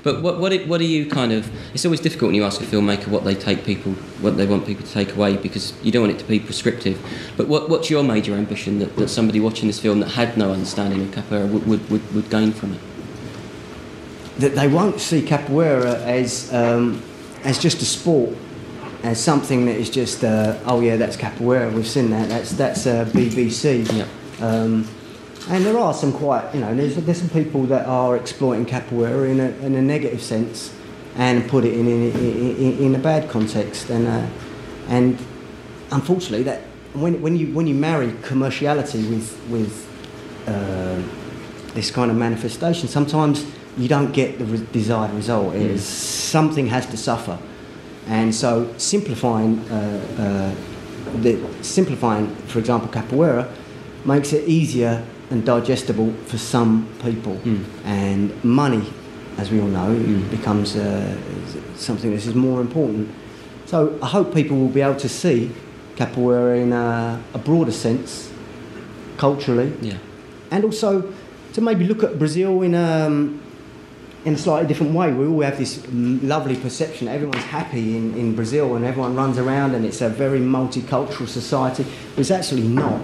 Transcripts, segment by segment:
But what do you kind of? It's always difficult when you ask a filmmaker what they want people to take away, because you don't want it to be prescriptive. But what's your major ambition that somebody watching this film that had no understanding of capoeira would gain from it? That they won't see capoeira as just a sport, as something that is just oh yeah, that's capoeira, we've seen that, that's BBC. Yeah. And there are some quite, there's some people that are exploiting capoeira in a negative sense, and put it in a bad context, and unfortunately that when you marry commerciality with this kind of manifestation, sometimes you don't get the desired result. Something has to suffer, and so simplifying, for example, capoeira makes it easier and digestible for some people, and money, as we all know, becomes something that is more important. So I hope people will be able to see capoeira in a broader sense, culturally, and also to maybe look at Brazil in a slightly different way. We all have this lovely perception that everyone's happy in Brazil and everyone runs around and it's a very multicultural society. But it's actually not.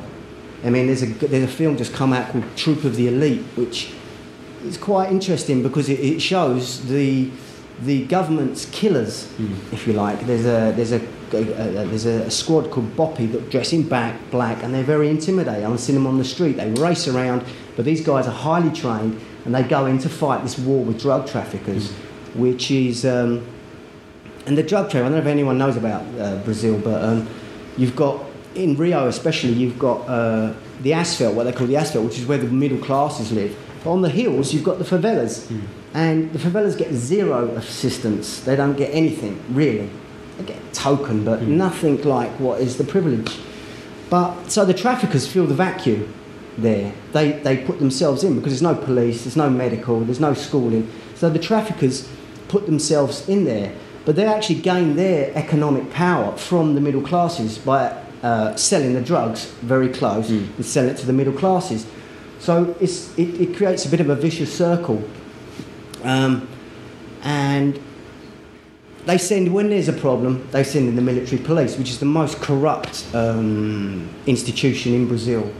I mean, there's a film just come out called Troop of the Elite, which is quite interesting because it shows the government's killers, if you like. There's a squad called Boppy that dress in black, and they're very intimidating. I've seen them on the street. They race around, but these guys are highly trained, and they go in to fight this war with drug traffickers, which is and the drug trade. I don't know if anyone knows about Brazil, but you've got. In Rio especially, you've got the asphalt, what they call the asphalt, which is where the middle classes live. But on the hills, you've got the favelas. And the favelas get zero assistance. They don't get anything, really. They get a token, but nothing like what is the privilege. But so the traffickers feel the vacuum there. They put themselves in because there's no police, there's no medical, there's no schooling. So the traffickers put themselves in there. But they actually gain their economic power from the middle classes by selling the drugs very close and selling it to the middle classes. So it creates a bit of a vicious circle. And they send, when there's a problem, they send in the military police, which is the most corrupt institution in Brazil.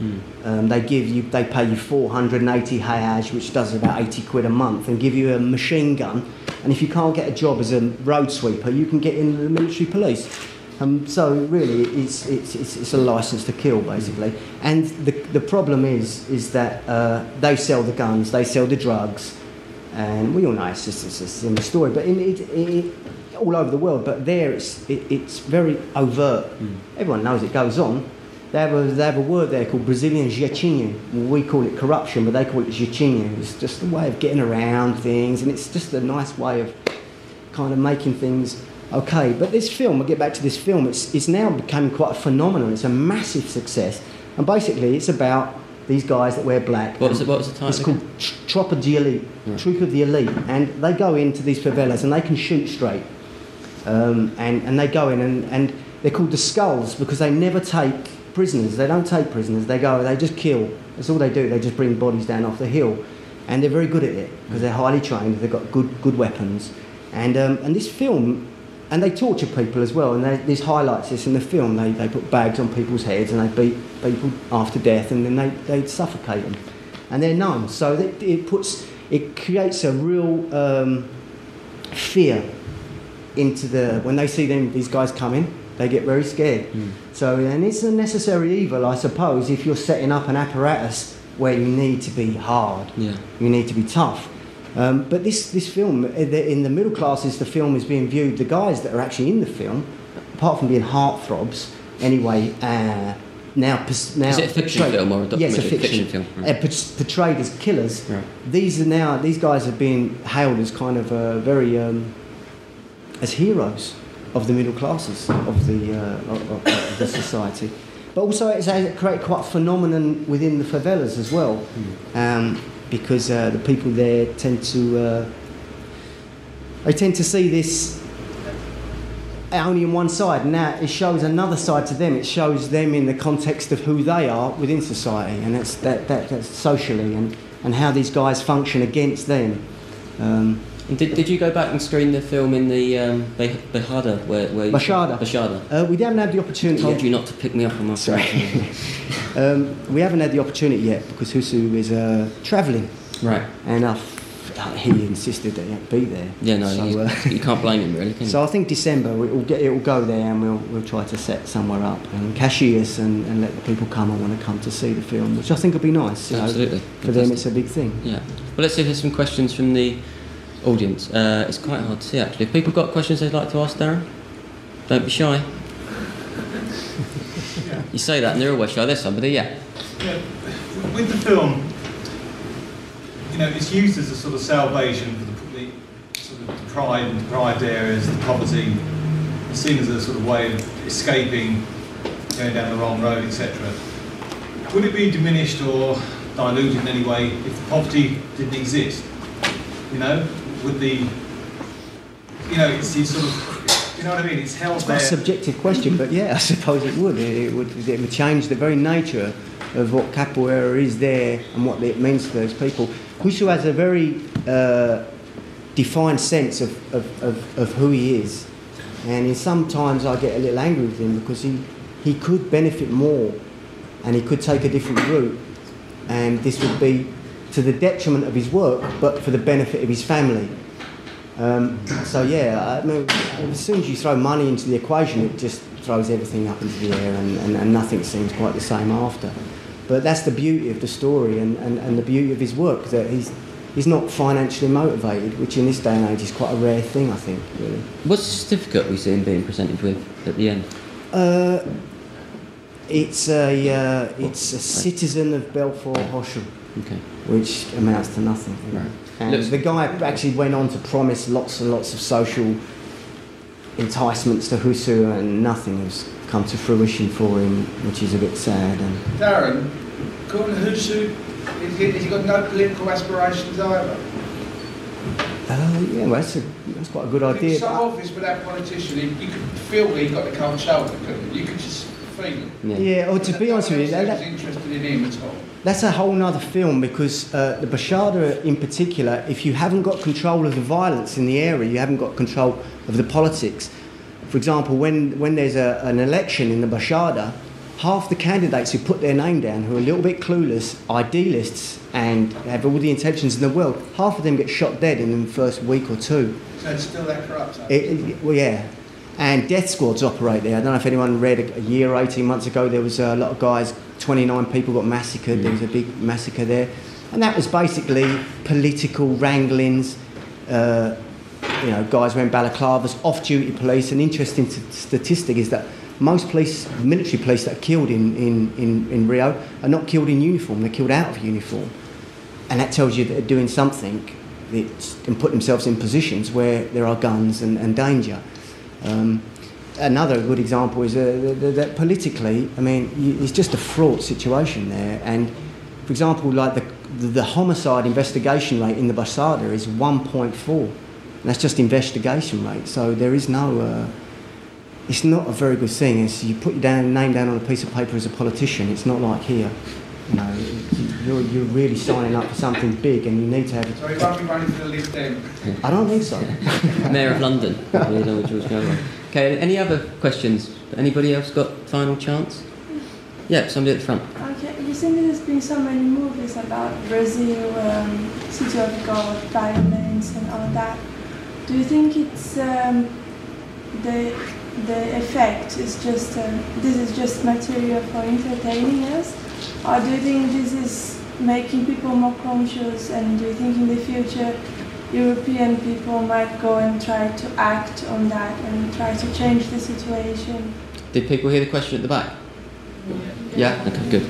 They pay you 480 reais, which does about 80 quid a month, and give you a machine gun. And if you can't get a job as a road sweeper, you can get into the military police. So really, it's a license to kill, basically. And the problem is that they sell the guns, they sell the drugs, and we all know it's in the story, but all over the world. But there, it's very overt. Everyone knows it goes on. They have a word there called Brazilian jeitinho. We call it corruption, but they call it jeitinho. It's just a way of getting around things, and it's just a nice way of kind of making things. Okay, but this film, we'll get back to this film, it's now become quite a phenomenon. It's a massive success. And basically, it's about these guys that wear black. What was the title? It's called Troop of the Elite. Right. Troop of the Elite. And they go into these favelas and they can shoot straight. And they go in and they're called the Skulls because they never take prisoners. They don't take prisoners. They just kill. That's all they do. They just bring bodies down off the hill. And they're very good at it because they're highly trained. They've got good weapons. And this film... And they torture people as well, and this highlights this in the film. They put bags on people's heads and they beat people after death, and then they suffocate them. And they're numb, so it creates a real fear into when they see these guys come in, they get very scared. So, and it's a necessary evil, I suppose, if you're setting up an apparatus where you need to be hard, you need to be tough. But this film, in the middle classes, the film is being viewed, the guys that are actually in the film, apart from being heartthrobs, anyway, now is it a fiction film or a documentary? Yes, a fiction film. Right. Portrayed as killers. Right. These guys are being hailed as kind of very as heroes of the middle classes of the society. But also it's created quite a phenomenon within the favelas as well. Because the people there tend to see this only on one side, and now it shows another side to them. It shows them in the context of who they are within society, and that's socially, and how these guys function against them. And did you go back and screen the film in the Bajada? Bajada. We haven't had the opportunity. I told you not to pick me up on my Sorry. We haven't had the opportunity yet because Husu is travelling. Right. And he insisted that he had to be there. Yeah, no, so, you can't blame him really, can you? So I think December it will go there, and we'll try to set somewhere up and cashier us and let the people come and want to come to see the film, which I think will be nice. Absolutely. For them, it's a big thing. Yeah. Well, let's see if there's some questions from the audience. It's quite hard to see actually. If people got questions they'd like to ask Daren, don't be shy. You say that and they're always shy. There's somebody, yeah. With the film, you know, it's used as a sort of salvation for the sort of deprived areas, the poverty, seen as a sort of way of escaping, going down the wrong road, etc. Would it be diminished or diluted in any way if the poverty didn't exist? You know, would the, you know, it's sort of, you know what I mean? It's held there. It's a subjective question, but yeah, I suppose it would. It would change the very nature of what capoeira is there and what it means to those people. Husu has a very defined sense of who he is, and sometimes I get a little angry with him because he could benefit more and he could take a different route, and this would be to the detriment of his work but for the benefit of his family. So yeah, I mean, as soon as you throw money into the equation, it just throws everything up into the air, and nothing seems quite the same after. But that's the beauty of the story and the beauty of his work, that he's not financially motivated, which in this day and age is quite a rare thing, I think, really. What's the certificate we see him being presented with at the end? It's a citizen of Belfort Hochel, okay, which amounts to nothing. Right. And the guy actually went on to promise lots and lots of social enticements to Husu, and nothing has come to fruition for him, which is a bit sad. And Daren, according to Husu, has he got no political aspirations either? yeah, well, that's quite a good idea. It's so obvious with that politician, you could feel that he got the cold shoulder, couldn't you? You could just feel it. Yeah, or to be honest with you, I was interested in him at all. That's a whole nother film, because the Bashada in particular, if you haven't got control of the violence in the area, you haven't got control of the politics. For example, when there's an election in the Bashada, half the candidates who put their name down, who are a little bit clueless, idealists, and have all the intentions in the world, half of them get shot dead in the first week or two. So it's still that corrupt? Well, yeah. And death squads operate there. I don't know if anyone read a year, 18 months ago, there was a lot of guys, 29 people got massacred. There was a big massacre there. And that was basically political wranglings. You know, guys wearing balaclavas, off-duty police. An interesting statistic is that most police, military police that are killed in Rio are not killed in uniform, they're killed out of uniform. And that tells you that they're doing something and put themselves in positions where there are guns and danger. Another good example is that politically, I mean, it's just a fraught situation there. And, for example, like the homicide investigation rate in the Basada is 1.4. And that's just investigation rate. So there is no... it's not a very good thing. It's, you put your name down on a piece of paper as a politician. It's not like here. You know, you're really signing up for something big, and you need to have... So he won't be running for the Lib Dem? I don't think so. Mayor of London. Okay, any other questions? Anybody else got final chance? Yeah, somebody at the front. Okay, recently there's been so many movies about Brazil, City of God, violence and all that. Do you think it's the effect is just this is just material for entertaining us, or do you think this is making people more conscious, and do you think in the future European people might go and try to act on that and try to change the situation? Did people hear the question at the back? Yeah? Okay, good.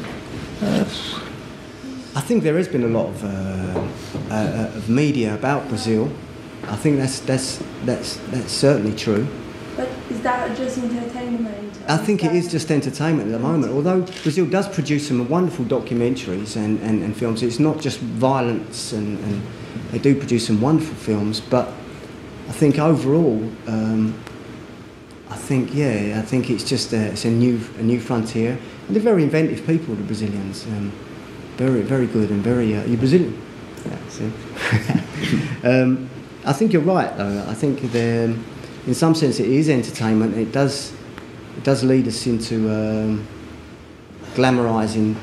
I think there has been a lot of media about Brazil. I think that's certainly true. But is that just entertainment? I think it is just entertainment at the moment. Although Brazil does produce some wonderful documentaries and films. It's not just violence, and they do produce some wonderful films. But I think overall, I think it's just it's a new frontier. And they're very inventive people, the Brazilians. Very, very good and very... you're Brazilian? Yeah, see. I think you're right, though. I think in some sense it is entertainment. It does lead us into glamorising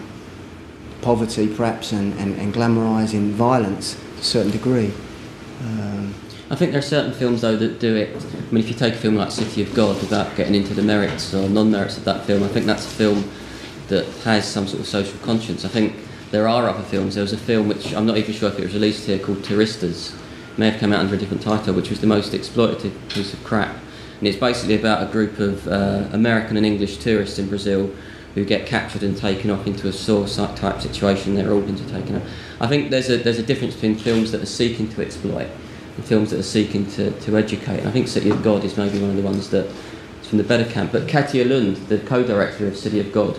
poverty, perhaps, and glamorising violence to a certain degree. I think there are certain films, though, that do it. I mean, if you take a film like City of God, without getting into the merits or non-merits of that film, I think that's a film that has some sort of social conscience. I think there are other films. There was a film which I'm not even sure if it was released here, called Touristas. It may have come out under a different title, which was the most exploitative piece of crap. And it's basically about a group of American and English tourists in Brazil who get captured and taken off into a source type situation. Their organs are taken up. I think there's a difference between films that are seeking to exploit and films that are seeking to educate. And I think City of God is maybe one of the ones that is from the better camp. But Katja Lund, the co-director of City of God,